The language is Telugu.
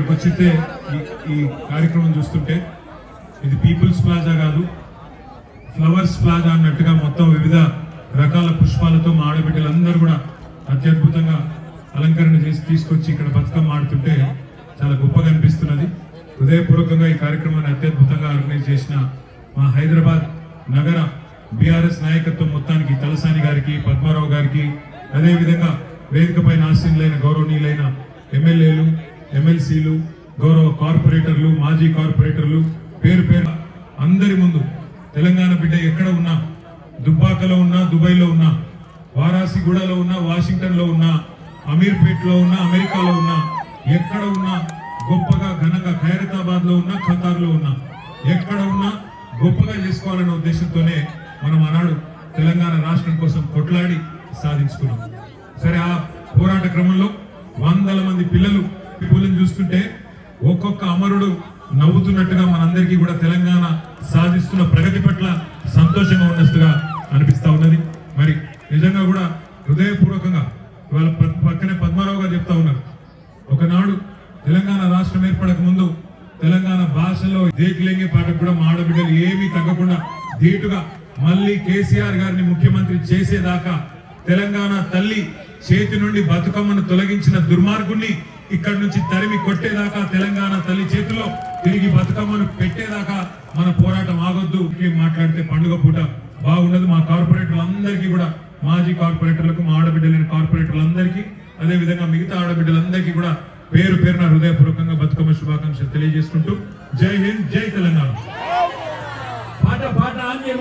ఇక్కడికి వచ్చితే ఈ కార్యక్రమం చూస్తుంటే ఇది పీపుల్స్ ప్లాజా కాదు, ఫ్లవర్స్ ప్లాజా అన్నట్టుగా మొత్తం వివిధ రకాల పుష్పాలతో మా ఆడబిడ్డలందరూ కూడా అత్యద్భుతంగా అలంకరణ చేసి తీసుకొచ్చి ఇక్కడ బతుకమ్మ ఆడుతుంటే చాలా గొప్పగా అనిపిస్తున్నది. హృదయపూర్వకంగా ఈ కార్యక్రమాన్ని అత్యద్భుతంగా ఆర్గనైజ్ చేసిన మా హైదరాబాద్ నగర బీఆర్ఎస్ నాయకత్వం మొత్తానికి, తలసాని గారికి, పద్మారావు గారికి, అదేవిధంగా వేదికపైన ఆశీనులైన గౌరవనీయులైన ఎమ్మెల్యేలు, ఎమ్మెల్సీలు, గౌరవ కార్పొరేటర్లు, మాజీ కార్పొరేటర్లు, పేరు పేరు అందరి ముందు తెలంగాణ బిడ్డ ఎక్కడ ఉన్నా, దుబ్బాకలో ఉన్నా, దుబాయ్లో ఉన్నా, వారాసిగూడలో ఉన్నా, వాషింగ్టన్లో ఉన్నా, అమీర్పేట్లో ఉన్నా, అమెరికాలో ఉన్నా, ఎక్కడ ఉన్నా గొప్పగా ఘనంగా ఖైరతాబాద్ లో ఉన్నా, ఖతార్లో ఉన్నా, ఎక్కడ ఉన్నా గొప్పగా చేసుకోవాలనే ఉద్దేశంతోనే మనం ఆనాడు తెలంగాణ రాష్ట్రం కోసం కొట్లాడి సాధించుకున్నాం. సరే, ఆ పోరాట క్రమంలో వందల మంది పిల్లలు పూలను చూస్తుంటే ఒక్కొక్క అమరుడు నవ్వుతున్నట్టుగా మనందరికీ కూడా తెలంగాణ సాధిస్తున్న ప్రగతి పట్ల సంతోషంగా ఉన్నట్టుగా అనిపిస్తా ఉన్నది. మరి నిజంగా కూడా హృదయపూర్వకంగా వాళ్ళ పక్కనే పద్మారావు గారు చెప్తా ఉన్నారు, ఒకనాడు తెలంగాణ రాష్ట్రం ఏర్పడక ముందు తెలంగాణ భాషలో దేకిలేంగే పాటకు కూడా మా ఆడబిడ్డలు ఏమీ తగ్గకుండా ధీటుగా మళ్ళీ కేసీఆర్ గారిని ముఖ్యమంత్రి చేసేదాకా, తెలంగాణ తల్లి చేతి నుండి బతుకమ్మను తొలగించిన దుర్మార్గుణ్ణి ఇక్కడ నుంచి తరిమి కొట్టేదాకా, తెలంగాణ తల్లి చేతిలో తిరిగి బతుకమ్మను పెట్టేదాకా మన పోరాటం ఆగొద్దు. మాట్లాడితే పండుగ పూట బాగుండదు. మా కార్పొరేటర్లందరికీ కూడా, మాజీ కార్పొరేటర్లకు, మా ఆడబిడ్డలైన కార్పొరేటర్లందరికీ, అదే విధంగా మిగతా ఆడబిడ్డలందరికీ కూడా పేరు పేరున హృదయపూర్వకంగా బతుకమ్మ శుభాకాంక్షలు తెలియజేసుకుంటూ జై హింద్, జై తెలంగాణ.